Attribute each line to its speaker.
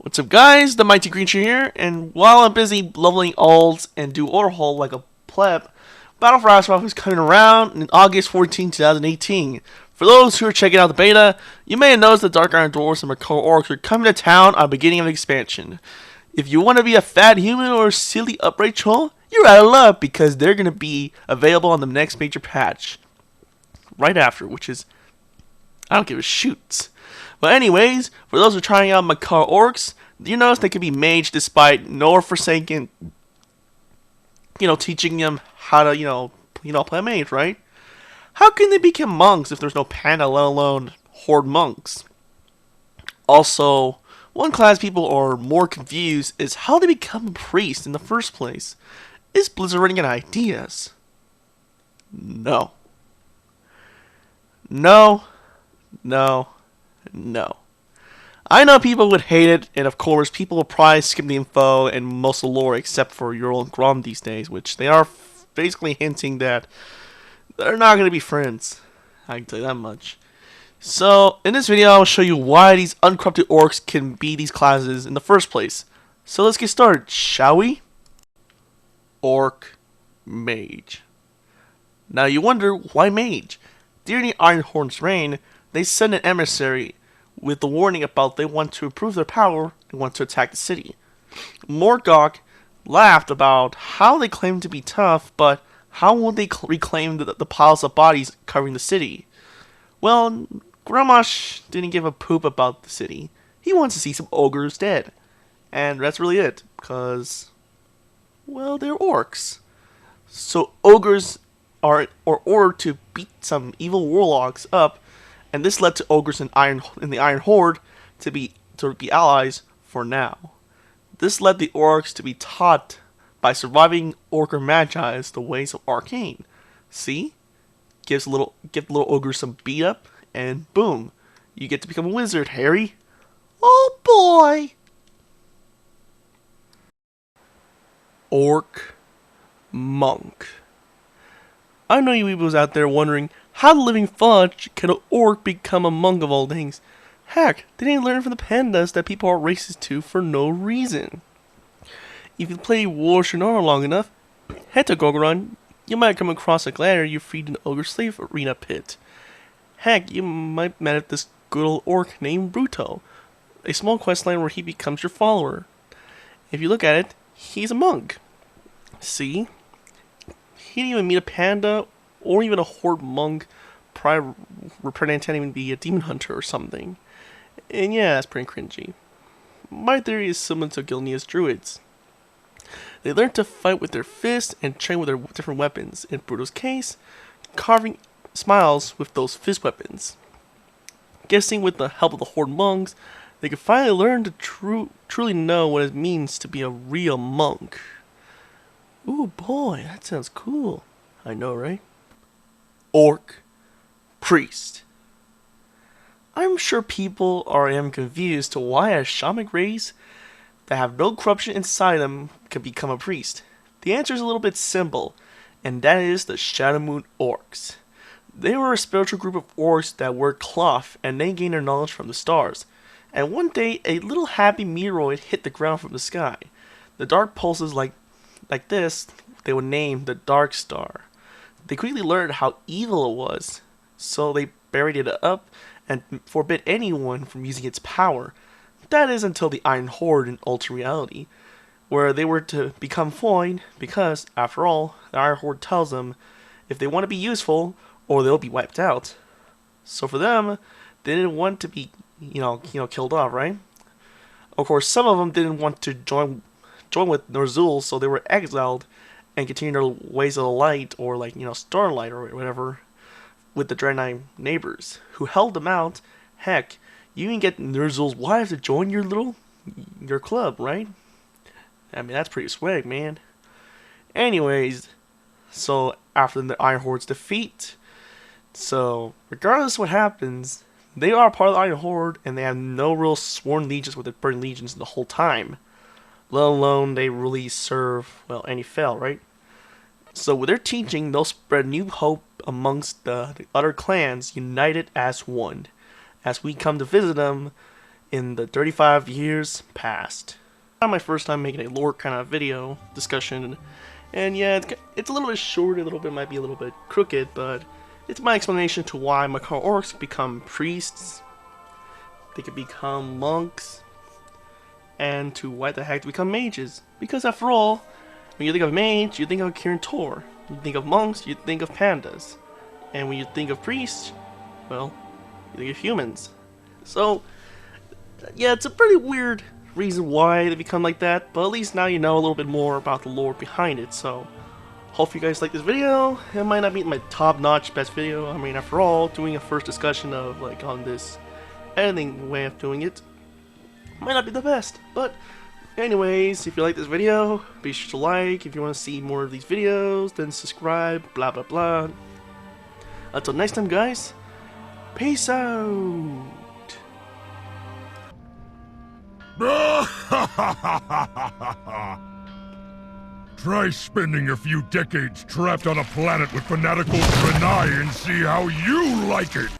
Speaker 1: What's up guys, the mighty Greenchili here, and while I'm busy leveling alts and do overhaul like a pleb, Battle for Azeroth is coming around in August 14, 2018. For those who are checking out the beta, you may have noticed the Dark Iron Dwarves and Macaw Orcs are coming to town at the beginning of the expansion. If you want to be a fat human or a silly upright troll, you're out of luck because they're going to be available on the next major patch. Right after, which is, I don't give a shoot. But anyways, for those who are trying out Macaw Orcs, you notice they can be Mage despite no Forsaken, teaching them how to, play Mage, right? How can they become monks if there's no panda, let alone Horde monks? Also, one class people are more confused is how they become a priest in the first place. Is Blizzard running out of ideas? No. No. No. No. I know people would hate it, and of course, people will probably skip the info and most of the lore except for Ural and Grom these days, which they are basically hinting that they're not going to be friends. I can tell you that much. So, in this video, I'll show you why these uncorrupted orcs can be these classes in the first place. So let's get started, shall we? Orc Mage. Now you wonder, why Mage? During the Ironhorn's reign, they sent an emissary with the warning about they want to improve their power and want to attack the city. Morgok laughed about how they claimed to be tough, but how will they reclaim the piles of bodies covering the city? Well, Gramash didn't give a poop about the city. He wants to see some ogres dead. And that's really it, because, well, they're orcs. So ogres are ordered to beat some evil warlocks up, and this led to ogres in the Iron Horde to be allies for now. This led the orcs to be taught by surviving orc magi's the ways of arcane. See? Give the little ogres some beat up, and boom, you get to become a wizard, Harry. Oh boy! Orc Monk. I know you weebos out there wondering, how the living fudge can an orc become a monk of all things? Heck, they didn't learn from the pandas that people are racist to for no reason. If you play Warlords of Draenor long enough, head to Gorgoron, you might come across a glider you freed in the Ogre Slave Arena pit. Heck, you might meet this good old orc named Bruto, a small questline where he becomes your follower. If you look at it, he's a monk. See? He didn't even meet a panda or even a horde monk prior pretending to even be a demon hunter or something. And yeah, that's pretty cringy. My theory is similar to Gilnea's druids. They learn to fight with their fists and train with their different weapons. In Bruto's case, carving smiles with those fist weapons. Guessing with the help of the horde monks, they could finally learn to truly know what it means to be a real monk. Ooh boy, that sounds cool. I know, right? Orc Priest. I'm sure people are confused to why a shamanic race that have no corruption inside them can become a priest. The answer is a little bit simple, and that is the Shadowmoon Orcs. They were a spiritual group of orcs that wore cloth, and they gained their knowledge from the stars. And one day, a little happy meteoroid hit the ground from the sky. The dark pulses like this, they would name the Dark Star. They quickly learned how evil it was, so they buried it up and forbid anyone from using its power. That is until the Iron Horde in Ultra Reality, where they were to become void because, after all, the Iron Horde tells them if they want to be useful or they'll be wiped out. So for them, they didn't want to be, killed off, right? Of course, some of them didn't want to join with Norzul, so they were exiled and continued their ways of the light, or Starlight or whatever, with the Draenei neighbors, who held them out. Heck, you can get Norzul's wife to join your club, right? I mean, that's pretty swag, man. Anyways, so after the Iron Horde's defeat, so regardless of what happens, they are part of the Iron Horde, and they have no real sworn legions with the Burning Legions the whole time. Let alone they really serve, well, any fail, right? So with their teaching, they'll spread new hope amongst the other clans united as one, as we come to visit them in the 35 years past. Not my first time making a lore kind of video discussion, and yeah, it's a little bit short, a little bit might be a little bit crooked, but it's my explanation to why Makar Orcs become priests, they could become monks, and to why the heck they become mages. Because after all, when you think of mage, you think of Kirin Tor. You think of monks, you think of pandas. And when you think of priests, well, you think of humans. So, yeah, it's a pretty weird reason why they become like that, but at least now you know a little bit more about the lore behind it. So, hope you guys like this video. It might not be my top-notch best video. I mean, after all, doing a first discussion of, like, on this editing way of doing it might not be the best, but anyways, if you like this video, be sure to like. If you want to see more of these videos, then subscribe, blah blah blah. Until next time, guys, peace out.
Speaker 2: Try spending a few decades trapped on a planet with fanatical Draenei and see how you like it!